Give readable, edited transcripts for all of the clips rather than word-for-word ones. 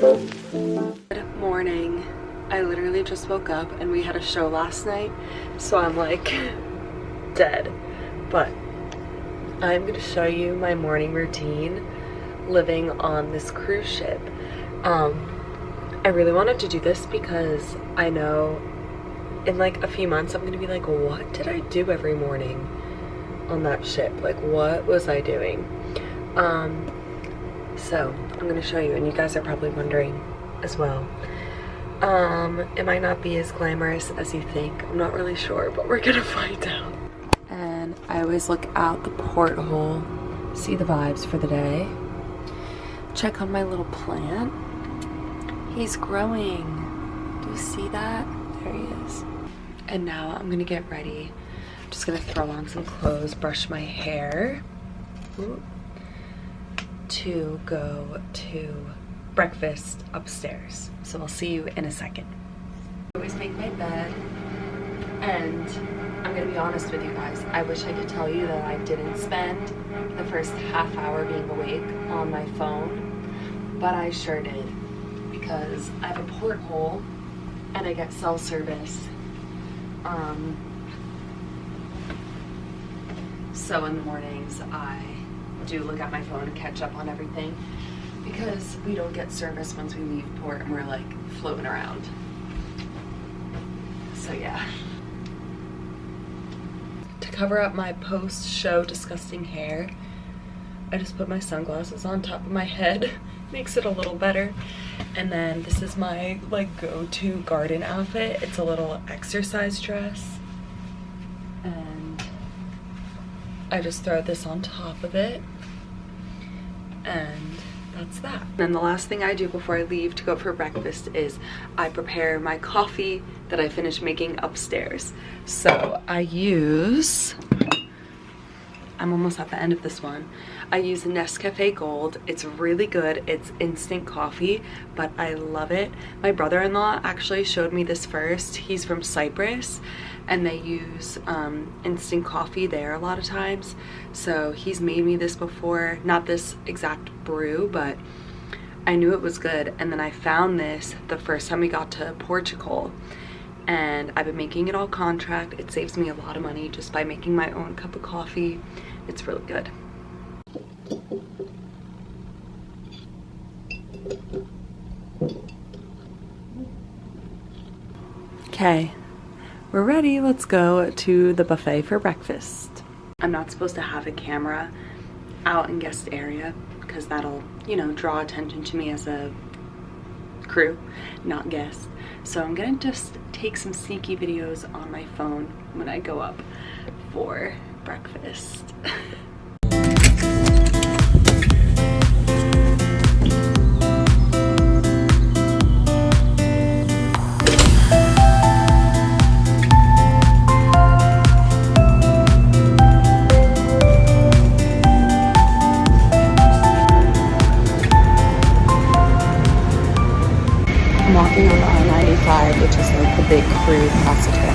Good morning. I literally just woke up and we had a show last night, so I'm like dead. But I'm gonna show you my morning routine living on this cruise ship. I really wanted to do this because I know in like a few months I'm gonna be like, what did I do every morning on that ship? Like, what was I doing? So I'm gonna show you, and you guys are probably wondering as well. It might not be as glamorous as you think. I'm not really sure, but we're gonna find out. And I always look out the porthole, see the vibes for the day, check on my little plant. He's growing. Do you see that? There he is. And now I'm gonna get ready. I'm just gonna throw on some clothes, brush my hair to go to breakfast upstairs. So I'll see you in a second. I always make my bed, and I'm gonna be honest with you guys, I wish I could tell you that I didn't spend the first half hour being awake on my phone, but I sure did, because I have a porthole and I get cell service. So in the mornings I do look at my phone and catch up on everything, because we don't get service once we leave port and we're like floating around. So yeah. To cover up my post-show disgusting hair, I just put my sunglasses on top of my head. Makes it a little better. And then this is my like go-to garden outfit. It's a little exercise dress, and I just throw this on top of it, and that's that. And the last thing I do before I leave to go for breakfast is I prepare my coffee that I finished making upstairs. So I'm almost at the end of this one. I use Nescafe Gold. It's really good. It's instant coffee, but I love it. My brother-in-law actually showed me this first. He's from Cyprus, and they use instant coffee there a lot of times. So he's made me this before, not this exact brew, but I knew it was good. And then I found this the first time we got to Portugal, and I've been making it all contract. It saves me a lot of money just by making my own cup of coffee. It's really good. Okay, we're ready. Let's go to the buffet for breakfast. I'm not supposed to have a camera out in guest area because that'll, you know, draw attention to me as a crew, not guest. So I'm gonna just take some sneaky videos on my phone when I go up for breakfast. I'm walking on the I-95, which is like the big crude passenger.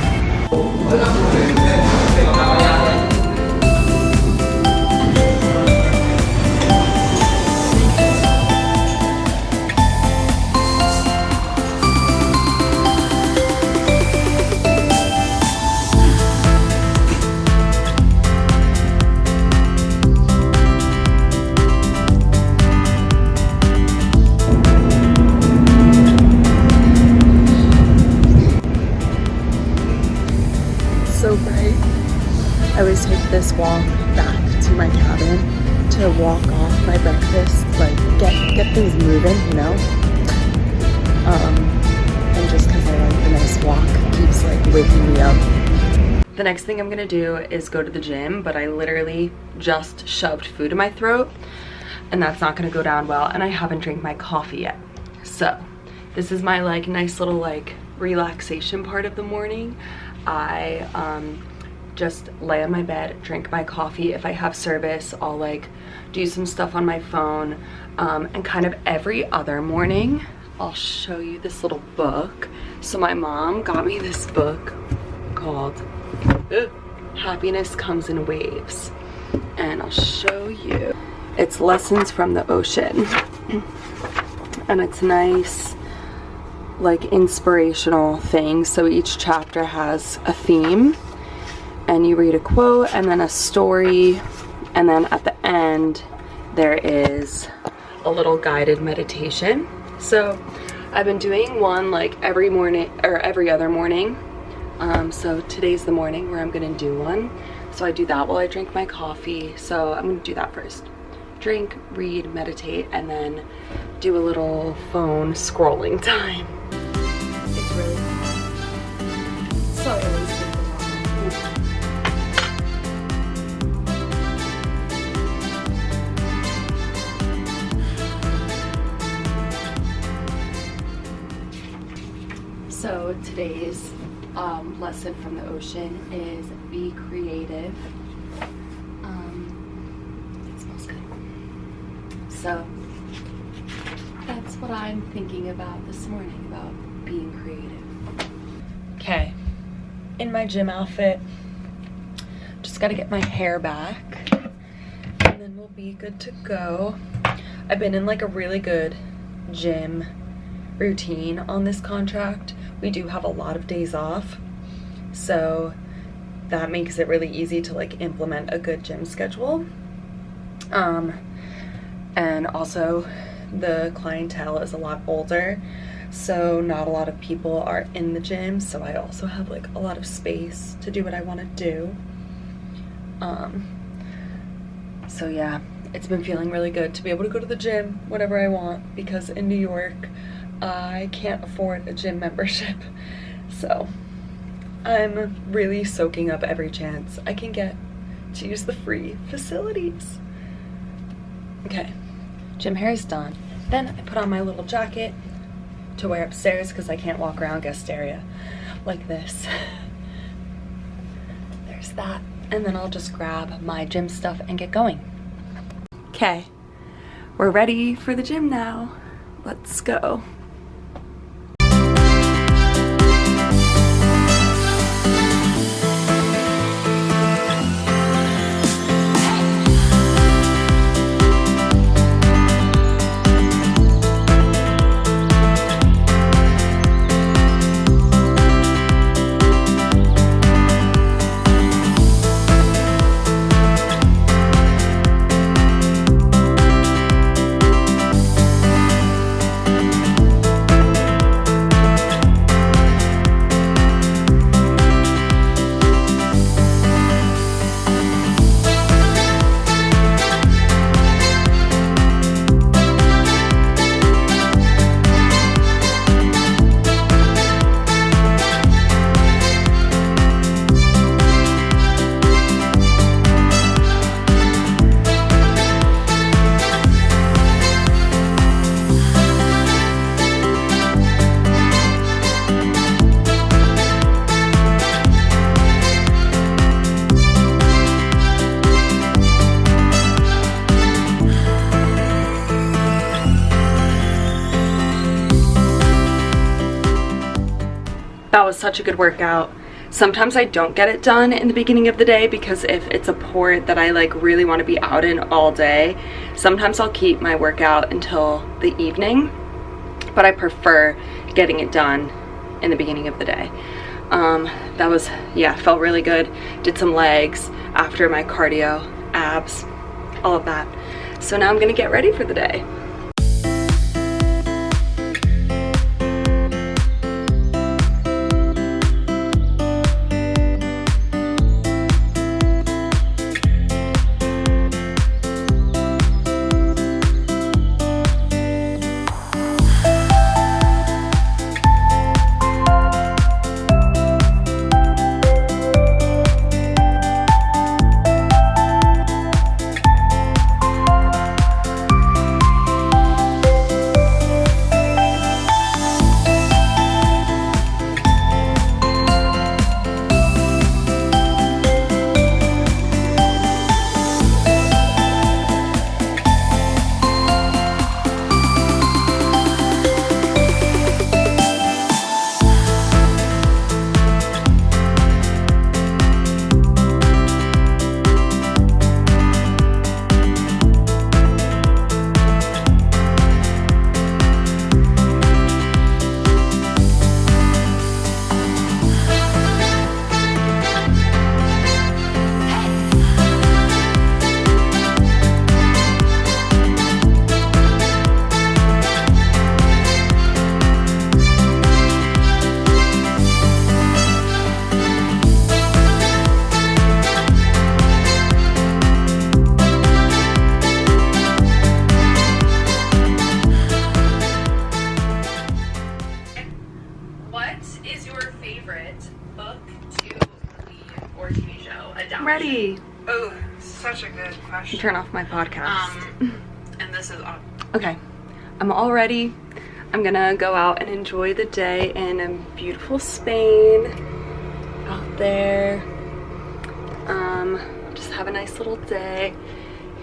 So bright. I always take this walk back to my cabin to walk off my breakfast, like get things moving, you know. And just because I like the nice walk keeps like waking me up. The next thing I'm gonna do is go to the gym, but I literally just shoved food in my throat, and that's not gonna go down well, and I haven't drank my coffee yet. So this is my like nice little like relaxation part of the morning. I just lay on my bed, drink my coffee. If I have service, I'll like do some stuff on my phone, and kind of every other morning I'll show you this little book. So my mom got me this book called Happiness Comes in Waves, and I'll show you. It's Lessons from the Ocean. and it's nice, like inspirational things. So each chapter has a theme, and you read a quote and then a story, and then at the end there is a little guided meditation. So I've been doing one like every morning or every other morning. So today's the morning where I'm gonna do one. So I do that while I drink my coffee. So I'm gonna do that first. Drink, read, meditate, and then do a little phone scrolling time. It's really fun. Sorry, I was So today's lesson from the ocean is be creative. It smells good. So that's what I'm thinking about this morning, about being creative. Okay, in my gym outfit, just gotta get my hair back and then we'll be good to go. I've been in like a really good gym routine on this contract. We do have a lot of days off, so that makes it really easy to like implement a good gym schedule. And also the clientele is a lot older, so not a lot of people are in the gym, so I also have like a lot of space to do what I want to do. So yeah, it's been feeling really good to be able to go to the gym whenever I want, because in New York I can't afford a gym membership, so I'm really soaking up every chance I can get to use the free facilities. Okay, gym hair is done. Then I put on my little jacket to wear upstairs because I can't walk around guest area like this. There's that, and then I'll just grab my gym stuff and get going. Okay, we're ready for the gym now. Let's go. That was such a good workout. Sometimes I don't get it done in the beginning of the day because if it's a port that I like really want to be out in all day, sometimes I'll keep my workout until the evening, but I prefer getting it done in the beginning of the day. That was, yeah, felt really good. Did some legs after my cardio, abs, all of that. So now I'm gonna get ready for the day. favorite book to movie or TV show adaptation? Ready. Oh, such a good question. Turn off my podcast. And this is okay, I'm all ready. I'm gonna go out and enjoy the day in beautiful Spain out there. Just have a nice little day.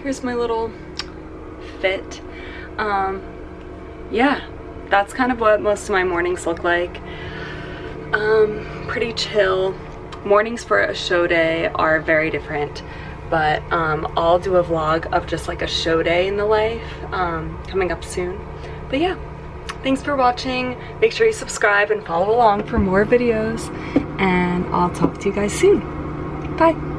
Here's my little fit. Yeah, that's kind of what most of my mornings look like. Pretty chill. Mornings for a show day are very different, but I'll do a vlog of just like a show day in the life coming up soon. But yeah, thanks for watching. Make sure you subscribe and follow along for more videos, and I'll talk to you guys soon. Bye.